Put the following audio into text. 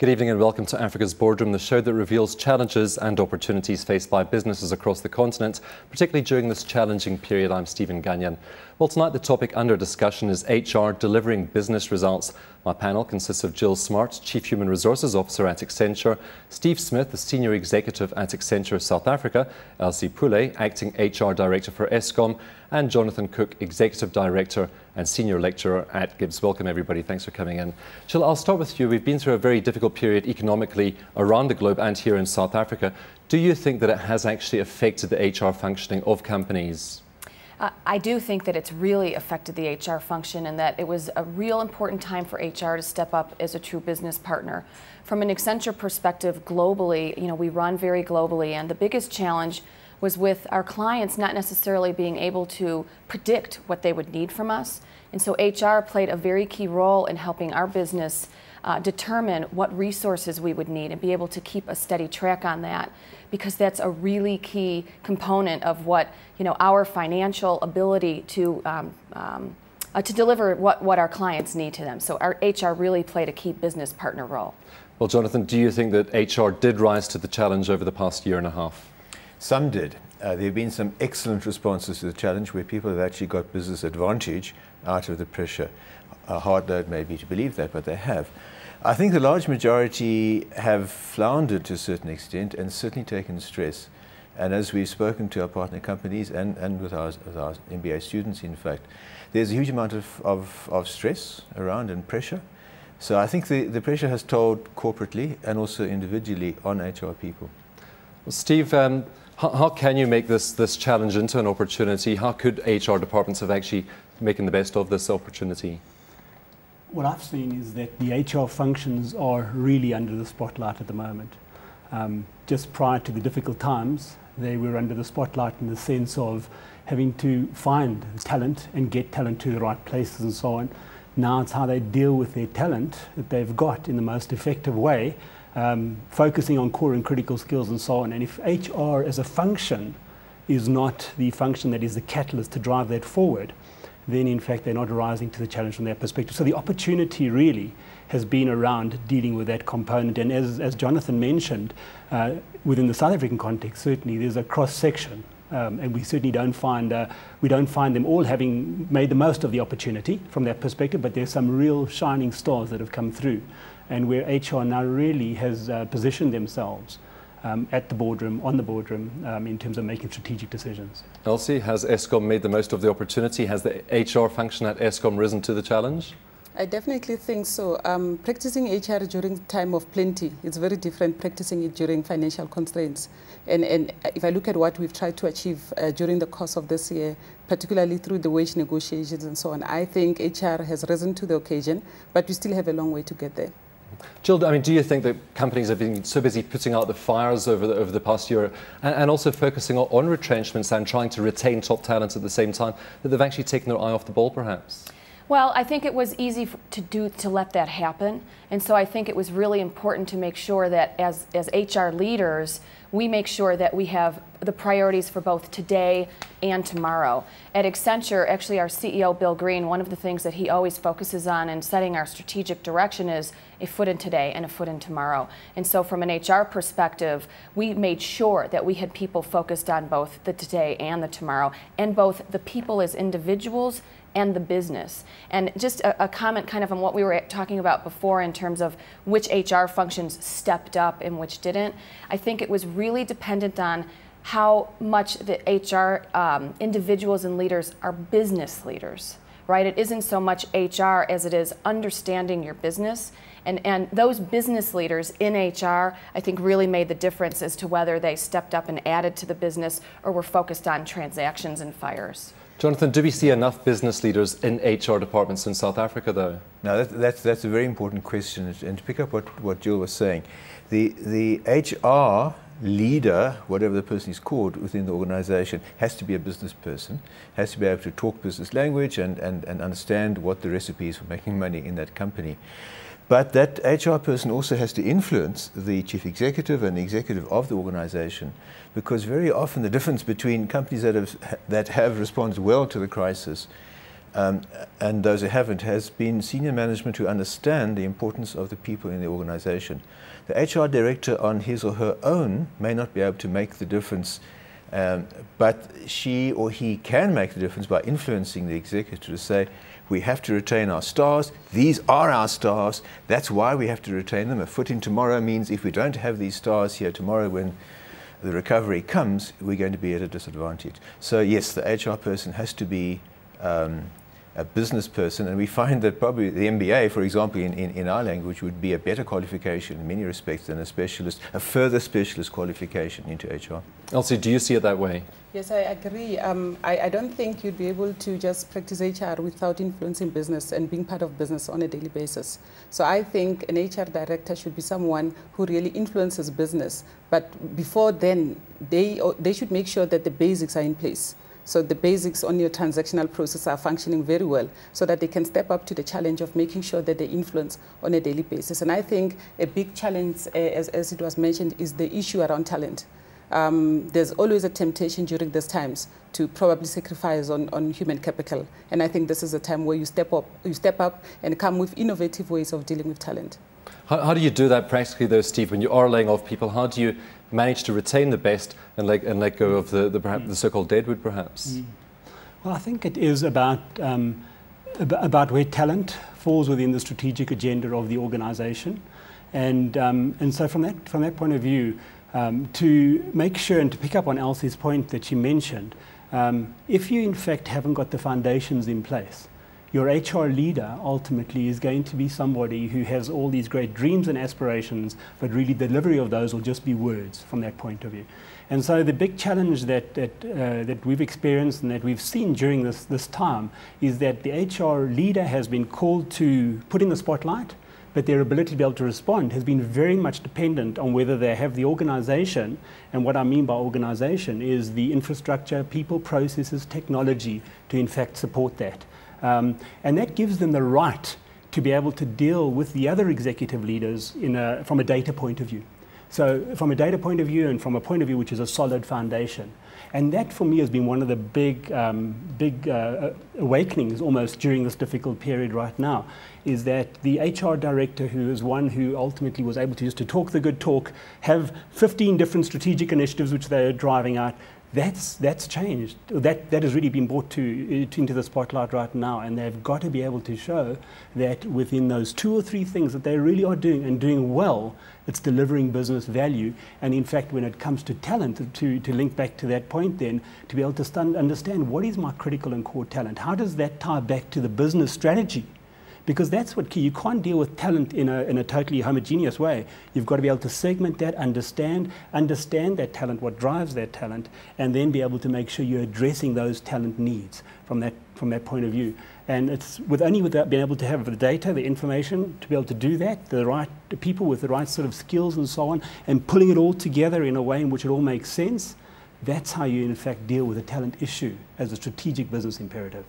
Good evening and welcome to Africa's Boardroom, the show that reveals challenges and opportunities faced by businesses across the continent, particularly during this challenging period. I'm Stephen Gagnon. Well, tonight the topic under discussion is HR delivering business results. My panel consists of Jill Smart, Chief Human Resources Officer at Accenture, Steve Smith, the Senior Executive at Accenture South Africa, Elsie Pule, Acting HR Director for Eskom, and Jonathan Cook, Executive Director and Senior Lecturer at GIBS. Welcome everybody, thanks for coming in. Jill, I'll start with you. We've been through a very difficult period economically around the globe and here in South Africa. Do you think that it has actually affected the HR functioning of companies? I do think that it's really affected the HR function and that it was a real important time for HR to step up as a true business partner. From an Accenture perspective globally, we run very globally, and the biggest challenge was with our clients not necessarily being able to predict what they would need from us. And so HR played a very key role in helping our business determine what resources we would need and be able to keep a steady track on that, because that's a really key component of what our financial ability to deliver what our clients need to them. So our HR really played a key business partner role. Well, Jonathan, do you think that HR did rise to the challenge over the past year and a half? Some did. There have been some excellent responses to the challenge where people have actually got business advantage out of the pressure. A hard load may be to believe that, but they have. I think the large majority have floundered to a certain extent and certainly taken stress. And as we've spoken to our partner companies and with our MBA students, in fact, there's a huge amount of stress around and pressure. So I think the pressure has told corporately and also individually on HR people. Well, Steve, how can you make this challenge into an opportunity? How could HR departments have actually making the best of this opportunity? What I've seen is that the HR functions are really under the spotlight at the moment. Just prior to the difficult times, they were under the spotlight in the sense of having to find talent and get talent to the right places and so on. Now it's how they deal with their talent that they've got in the most effective way, focusing on core and critical skills and so on. And if HR as a function is not the function that is the catalyst to drive that forward, then in fact they're not rising to the challenge from their perspective. So the opportunity really has been around dealing with that component. And as Jonathan mentioned, within the South African context, certainly there's a cross-section. And we certainly don't find them all having made the most of the opportunity from that perspective, but there's some real shining stars that have come through, and where HR now really has positioned themselves at the boardroom, on the boardroom, in terms of making strategic decisions. Elsie, has Eskom made the most of the opportunity? Has the HR function at Eskom risen to the challenge? I definitely think so. Practicing HR during time of plenty is very different practicing it during financial constraints. And if I look at what we've tried to achieve during the course of this year, particularly through the wage negotiations and so on, I think HR has risen to the occasion, but we still have a long way to get there. Jill, do you think that companies have been so busy putting out the fires over the past year and also focusing on retrenchments and trying to retain top talent at the same time that they've actually taken their eye off the ball, perhaps? Well, I think it was easy to let that happen, and so I think it was really important to make sure that as HR leaders, we make sure that we have the priorities for both today and tomorrow. At Accenture, actually our CEO, Bill Green, one of the things that he always focuses on in setting our strategic direction is a foot in today and a foot in tomorrow. And so from an HR perspective, we made sure that we had people focused on both the today and the tomorrow, and both the people as individuals and the business. And just a comment kind of on what we were talking about before in terms of which HR functions stepped up and which didn't. I think it was really dependent on how much the HR individuals and leaders are business leaders, right? It isn't so much HR as it is understanding your business. And those business leaders in HR, I think, really made the difference as to whether they stepped up and added to the business or were focused on transactions and fires. Jonathan, do we see enough business leaders in HR departments in South Africa, though? No, that's a very important question. And to pick up what Jill was saying, the HR leader, whatever the person is called within the organization, has to be a business person, has to be able to talk business language and understand what the recipe is for making money in that company. But that HR person also has to influence the chief executive and the executive of the organization, because very often the difference between companies that have responded well to the crisis and those who haven't, has been senior management who understand the importance of the people in the organization. The HR director on his or her own may not be able to make the difference, but she or he can make the difference by influencing the executive to say, we have to retain our stars, these are our stars, that's why we have to retain them. A foot in tomorrow means if we don't have these stars here tomorrow when the recovery comes, we're going to be at a disadvantage. So yes, the HR person has to be a business person, and we find that probably the MBA, for example, in our language, would be a better qualification in many respects than a further specialist qualification into HR. Elsie, do you see it that way? Yes, I agree. I don't think you'd be able to just practice HR without influencing business and being part of business on a daily basis. So I think an HR director should be someone who really influences business, but before then, they should make sure that the basics are in place. So the basics on your transactional process are functioning very well so that they can step up to the challenge of making sure that they influence on a daily basis. And I think a big challenge, as it was mentioned, is the issue around talent. There's always a temptation during these times to probably sacrifice on human capital. And I think this is a time where you step up and come with innovative ways of dealing with talent. How do you do that practically though, Steve? When you are laying off people, how do you manage to retain the best and let go of the so-called deadwood, perhaps? Well, I think it is about where talent falls within the strategic agenda of the organisation, and so from that point of view, to make sure and to pick up on Elsie's point that she mentioned, if you in fact haven't got the foundations in place, your HR leader ultimately is going to be somebody who has all these great dreams and aspirations, but really the delivery of those will just be words from that point of view. And so the big challenge that we've experienced and that we've seen during this time is that the HR leader has been called to put in the spotlight, but their ability to be able to respond has been very much dependent on whether they have the organization, and what I mean by organization is the infrastructure, people, processes, technology to in fact support that. And that gives them the right to be able to deal with the other executive leaders from a data point of view. So from a data point of view and from a point of view which is a solid foundation. And that for me has been one of the big awakenings almost during this difficult period right now, is that the HR director, who is one who ultimately was able to just to talk the good talk, have 15 different strategic initiatives which they are driving out, that's changed. That has really been brought into the spotlight right now, and they've got to be able to show that within those 2 or 3 things that they really are doing and doing well, it's delivering business value. And in fact, when it comes to talent, to link back to that point then, to be able to understand what is my critical and core talent, how does that tie back to the business strategy? Because that's what key. You can't deal with talent in a totally homogeneous way. You've got to be able to segment that, understand that talent, what drives that talent, and then be able to make sure you're addressing those talent needs from that point of view. And it's only with that being able to have the data, the information, to be able to do that, the people with the right sort of skills and so on, and pulling it all together in a way in which it all makes sense. That's how you in fact deal with a talent issue as a strategic business imperative.